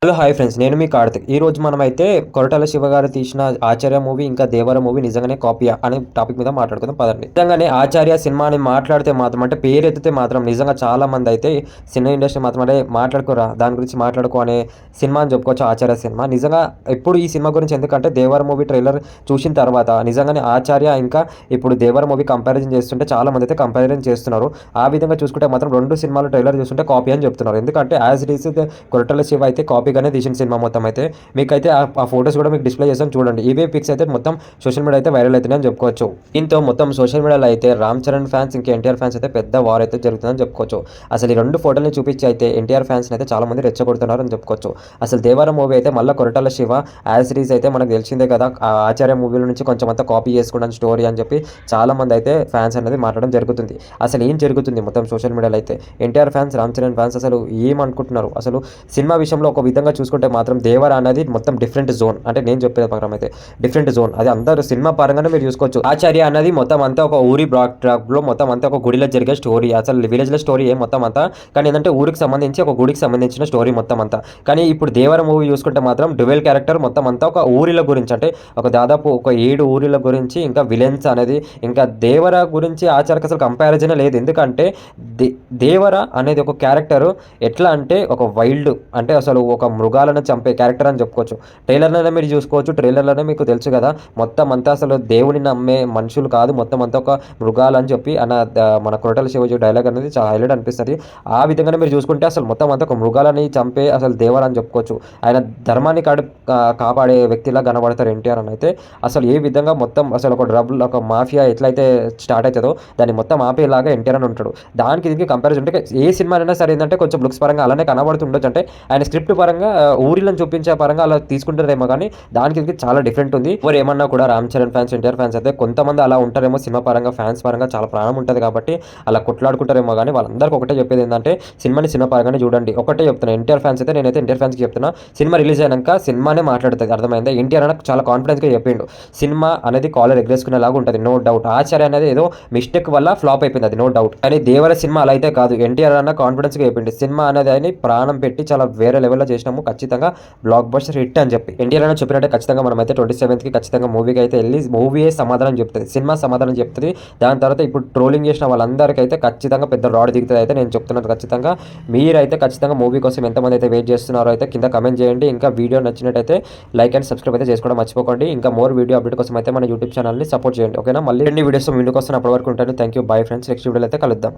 Hello hi friends, నేను మీ కార్తిక్. ఈ రోజు మనమైతే కొరటాల శివ గారు తీసిన ఆచార్య మూవీ ఇంకా దేవర మూవీ నిజంగానే కాపీయా అనే టాపిక్ మీద మాట్లాడుకుందాం పదండి. నిజంగానే ఆచార్య సినిమాని మాట్లాడితే మాత్రం, అంటే పేరు ఎత్తితే మాత్రం నిజంగా చాలా మంది అయితే సినిమా ఇండస్ట్రీ మాత్రం అంటే మాట్లాడుకోరా దాని గురించి మాట్లాడుకో అనే సినిమా అని చెప్పుకోవచ్చు ఆచార్య సినిమా. నిజంగా ఇప్పుడు ఈ సినిమా గురించి ఎందుకంటే దేవర మూవీ ట్రైలర్ చూసిన తర్వాత నిజంగానే ఆచార్య ఇంకా ఇప్పుడు దేవర మూవీ కంపారిజన్ చేస్తుంటే చాలా మంది అయితే కంపారిజన్ చేస్తున్నారు. ఆ విధంగా చూసుకుంటే మాత్రం రెండు సినిమాలు ట్రైలర్ చూస్తుంటే కాపీ అని చెప్తున్నారు. ఎందుకంటే as it is Koratala Shiva అయితే కాపీగానే తీసిన సినిమా మొత్తం అయితే. మీకైతే ఆ ఫోటోస్ కూడా మీకు డిస్ప్లే చేస్తాను చూడండి. ఇవే పిక్స్ అయితే మొత్తం సోషల్ మీడియా అయితే వైరల్ అవుతున్నాయని చెప్పుకోవచ్చు. దీంతో మొత్తం సోషల్ మీడియాలో అయితే రామ్ చరణ్ ఫ్యాన్స్ ఇంకా ఎన్టీఆర్ ఫ్యాన్స్ అయితే పెద్ద వార్ అయితే జరుగుతుందని చెప్పుకోవచ్చు. అసలు ఈ రెండు ఫోటోని చూపించి అయితే ఎన్టీఆర్ ఫ్యాన్స్ అయితే చాలా మంది రెచ్చగొడుతున్నారు అని చెప్పుకోవచ్చు. అసలు దేవర మూవీ అయితే మళ్ళీ కొరటాల శివ యాజ్ సిరీస్ అయితే మనకు తెలిసిందే కదా, ఆ ఆచార్య మూవీల నుంచి కొంచెం అంతా కాపీ చేసుకోవడానికి స్టోరీ అని చెప్పి చాలా మంది అయితే ఫ్యాన్స్ అనేది మాట్లాడడం జరుగుతుంది. అసలు ఏం జరుగుతుంది మొత్తం సోషల్ మీడియాలో అయితే ఎన్టీఆర్ ఫ్యాన్స్ రామ్ చరణ్ ఫ్యాన్స్ అసలు ఏమనుకుంటున్నారు? అసలు సినిమా విషయంలో ఒక విధంగా చూసుకుంటే మాత్రం దేవర అనేది మొత్తం డిఫరెంట్ జోన్, అంటే నేను చెప్పే ప్రకారం అయితే డిఫరెంట్ జోన్. అది అందరూ సినిమా పరంగానే మీరు చూసుకోవచ్చు. ఆచార్య అనేది మొత్తం అంతా ఒక ఊరి బ్లాక్ లో మొత్తం అంతా ఒక గుడిలో జరిగే స్టోరీ, అసలు విలేజ్ లో స్టోరీ మొత్తం అంతా. కానీ ఏంటంటే ఊరికి సంబంధించి ఒక గుడికి సంబంధించిన స్టోరీ మొత్తం అంతా. కానీ ఇప్పుడు దేవర మూవీ చూసుకుంటే మాత్రం డ్యువెల్ క్యారెక్టర్ మొత్తం అంతా ఒక ఊరిల గురించి, అంటే ఒక దాదాపు ఒక 7 ఊరిల గురించి, ఇంకా విలన్స్ అనేది, ఇంకా దేవర గురించి ఆచార్యకి అసలు కంపారిజన్ లేదు. ఎందుకంటే దేవర అనేది ఒక క్యారెక్టర్ ఎట్లా అంటే ఒక వైల్డ్, అంటే అసలు ఒక మృగాలను చంపే క్యారెక్టర్ అని చెప్పుకోవచ్చు. ట్రైలర్లోనే మీరు చూసుకోవచ్చు, ట్రైలర్లోనే మీకు తెలుసు కదా మొత్తం అంతా అసలు దేవుని నమ్మే మనుషులు కాదు, మొత్తం అంతా ఒక మృగాలు అని చెప్పి మన కొరటాల శివజీ డైలాగ్ అనేది చాలా హైలైట్ అనిపిస్తుంది. ఆ విధంగానే మీరు చూసుకుంటే అసలు మొత్తం అంతా ఒక మృగాలని చంపే అసలు దేవర్ అని చెప్పుకోవచ్చు. ఆయన ధర్మాన్ని కాపాడే వ్యక్తిలా కనబడతారు ఎన్టీఆర్ అని అయితే. అసలు ఏ విధంగా మొత్తం అసలు ఒక డ్రగ్లు ఒక మాఫియా ఎట్లయితే స్టార్ట్ అవుతుందో దాన్ని మొత్తం ఆపేలాగా ఎన్టీఆర్ అని ఉంటాడు. దానికి దీనికి కంపారిజన్ అంటే ఏ సినిమా అయినా సరే ఏంటంటే కొంచెం లుక్స్ పరంగా అలానే కనబడుతుండొచ్చు, అంటే ఆయన స్క్రిప్ట్ పరంగా ఊరిలను చూపించే పరంగా అలా తీసుకుంటారేమో, కానీ దానికి చాలా డిఫరెంట్ ఉంది. ఎవరు ఏమన్నా కూడా రామ్ చరణ్ ఫ్యాన్స్ ఎన్టీఆర్ ఫ్యాన్స్ అయితే కొంతమంది అలా ఉంటారేమో, సినిమా పరంగా ఫ్యాన్స్ పరంగా చాలా ప్రాణం ఉంటుంది కాబట్టి అలా కొట్లాడుకుంటారేమో. కానీ వాళ్ళందరికీ ఒకటే చెప్పేది ఏంటంటే సినిమాని సినిమా పరంగానే చూడండి. ఒకటే చెప్తున్నా ఎన్టీఆర్ ఫ్యాన్స్ అయితే, నేనైతే ఎన్టీఆర్ ఫ్యాన్స్కి చెప్తున్నా, సినిమా రిలీజ్ అయినాక సినిమానే మాట్లాడుతుంది, అర్థమైందా? ఎన్టీఆర్ అనేది చాలా కాన్ఫిడెన్స్గా చెప్పిండు సినిమా అనేది కాలర్ ఎగ్రేసుకునేలాగా ఉంటుంది, నో డౌట్. ఆచార్య అనేది ఏదో మిస్టేక్ వల్ల ఫ్లాప్ అయిపోయింది, అది నో డౌట్. కానీ దేవర సినిమా అలా అయితే కాదు, ఎన్టీఆర్ అన్న కాన్ఫిడెన్స్గా చెప్పిండు సినిమా అనేది అని ప్రాణం పెట్టి చాలా వేరే లెవెల్లో చేసినాము, ఖచ్చితంగా బ్లాక్ బస్టర్ హిట్ అని చెప్పి ఎన్టీఆర్ అని చెప్పినట్టే ఖచ్చితంగా మనమైతే 27th ఖచ్చితంగా మూవీకి అయితే వెళ్ళి మూవీయే సమాధానం చెప్తుంది, సినిమా సమాధానం చెప్తుంది. దాని తర్వాత ఇప్పుడు ట్రోలింగ్ చేసిన వాళ్ళందరికీ అయితే ఖచ్చితంగా పెద్ద రాడ్ దిగుతుంది అయితే నేను చెప్తున్నాను. ఖచ్చితంగా మీరైతే ఖచ్చితంగా మూవీ కోసం ఎంతమంది అయితే వెయిట్ చేస్తున్నారో అయితే కింద కమెంట్ చేయండి. ఇంకా వీడియో నచ్చినట్టయితే లైక్ అండ్ సబ్స్క్రైబ్ అయితే చేసుకోవడం మర్చిపోకండి. ఇంకా మోర్ వీడియో అప్డేట్ కోసం అయితే మన యూట్యూబ్ ఛానల్ని సపోర్ట్ చేయండి, ఓకేనా? మళ్ళీ 2 వీడియోస్ ముందుకు వస్తున్న అప్పటి వరకు ఉంటాను. Thank you, bye friends. Next వీడియోలో అయితే కలుద్దాం.